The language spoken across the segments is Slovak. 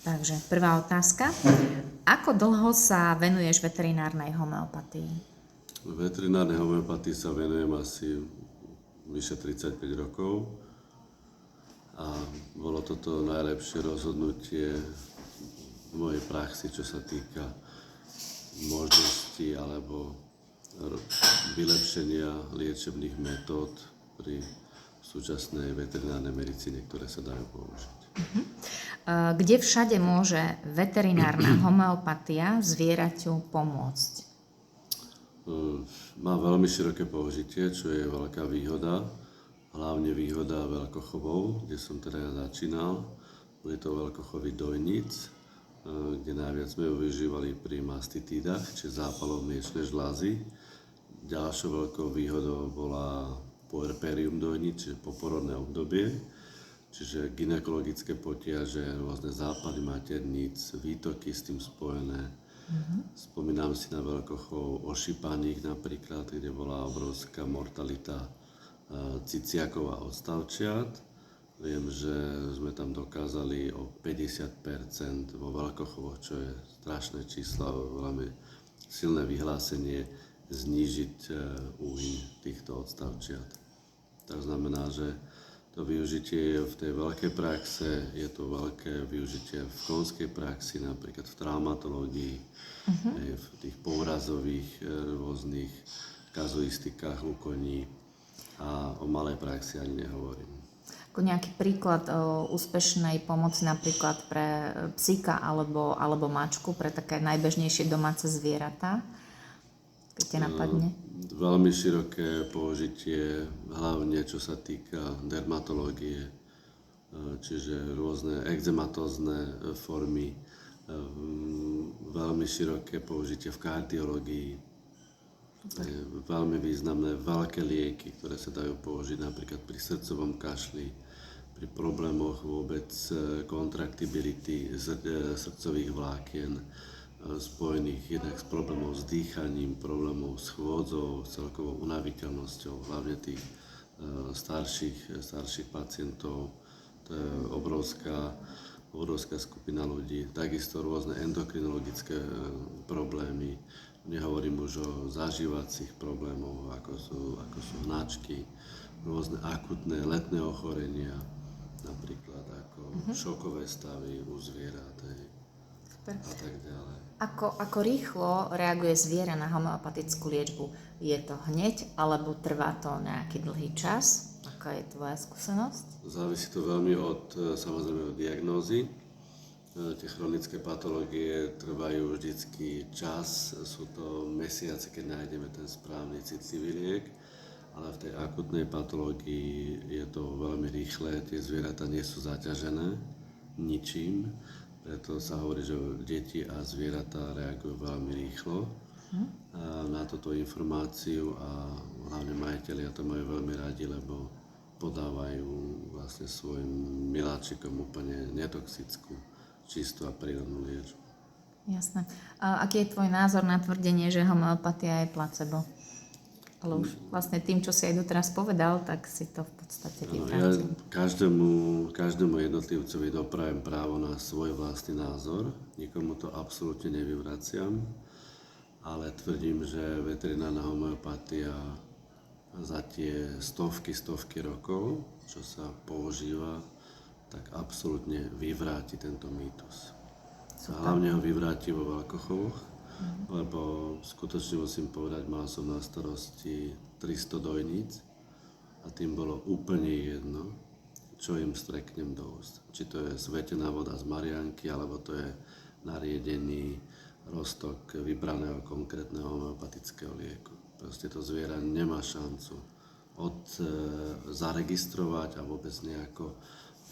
Takže prvá otázka. Ako dlho sa venuješ veterinárnej homeopatii? Veterinárnej homeopatii sa venujem asi vyše 35 rokov a bolo toto najlepšie rozhodnutie v mojej praxi, čo sa týka možností alebo vylepšenia liečebných metód pri súčasnej veterinárnej medicíne, ktoré sa dajú použiť. Kde všade môže veterinárna homeopatia zvieraťu pomôcť? Má veľmi široké použitie, čo je veľká výhoda, hlavne výhoda veľkochovov, kde som teda ja začínal. Boli to veľkochovy dojníc, kde najviac sme ju využívali pri mastitídach, čiže zápalov mliečnej žľazy. Ďalšou veľkou výhodou bola puerperium dojníc, čiže poporodné obdobie, čiže gynekologické potiaže, rôzne zápaly materníc, výtoky s tým spojené. Spomínam si na veľkochov ošípaných napríklad, kde bola obrovská mortalita ciciakov a odstavčiat. Viem, že sme tam dokázali o 50% vo veľkochovoch, čo je strašné číslo, veľmi silné vyhlásenie, znížiť úhyn týchto odstavčiat. To znamená, že to využitie je v tej veľkej praxe, je to veľké využitie v konskej praxi, napríklad v traumatológii, v tých pourazových rôznych kazuistikách u koní a o malej praxi ani nehovorím. Ako nejaký príklad úspešnej pomoci napríklad pre psíka alebo mačku, pre také najbežnejšie domáce zvieratá, keď ťa napadne? Veľmi široké použitie, hlavne čo sa týka dermatológie, čiže rôzne exematózne formy, veľmi široké použitie v kardiológii, veľmi významné veľké lieky, ktoré sa dajú použiť napríklad pri srdcovom kašli, pri problémoch vôbec kontraktibility srdcových vlákien, spojených jednak s problémov s dýchaním, problémov s chôdzou, celkovou unaviteľnosťou, hlavne tých starších pacientov. To je obrovská skupina ľudí. Takisto rôzne endokrinologické problémy. Nehovorím už o zažívacích problémoch, ako sú hnačky, rôzne akutné letné ochorenia, napríklad ako šokové stavy u zvierat a tak ďalej. Ako rýchlo reaguje zviera na homeopatickú liečbu? Je to hneď, alebo trvá to nejaký dlhý čas? Aká je tvoja skúsenosť? Závisí to veľmi samozrejme od diagnózy. Tie chronické patológie trvajú vždycky čas, sú to mesiace, keď nájdeme ten správny citlivý liek, ale v tej akutnej patológii je to veľmi rýchle, tie zvieratá nie sú zaťažené ničím. Preto sa hovorí, že deti a zvieratá reagujú veľmi rýchlo na túto informáciu a hlavne majitelia to majú veľmi radi, lebo podávajú vlastne svojim miláčikom úplne netoxickú, čistú a prírodnú liečbu. Jasné. A aký je tvoj názor na tvrdenie, že homeopatia je placebo? Ale už vlastne tým, čo si aj doteraz povedal, tak si to v podstate vyvrátil. Ja každému jednotlivcovi doprajem právo na svoj vlastný názor. Nikomu to absolútne nevyvraciam, ale tvrdím, že veterinárna homeopatia za tie stovky rokov, čo sa používa, tak absolútne vyvráti tento mýtus. A hlavne ho vyvráti vo veľkochovoch, lebo skutočne musím povedať, mal som na starosti 300 dojníc a tým bolo úplne jedno, čo im streknem do úst. Či to je svetená voda z Mariánky, alebo to je nariedený roztok vybraného konkrétneho homeopatického lieku. Proste to zviera nemá šancu zaregistrovať a vôbec nejako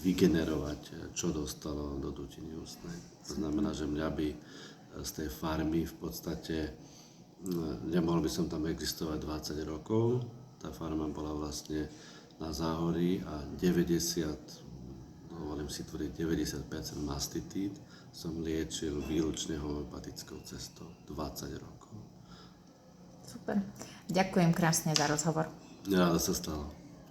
vygenerovať, čo dostalo do dutiny ústnej. To znamená, že mňa by z tej farmy v podstate, nemohol by som tam existovať 20 rokov. Tá farma bola vlastne na Záhorí a 90% mastitíd som liečil výlučne homeopatickou cestou 20 rokov. Super. Ďakujem krásne za rozhovor. Ráda sa stalo.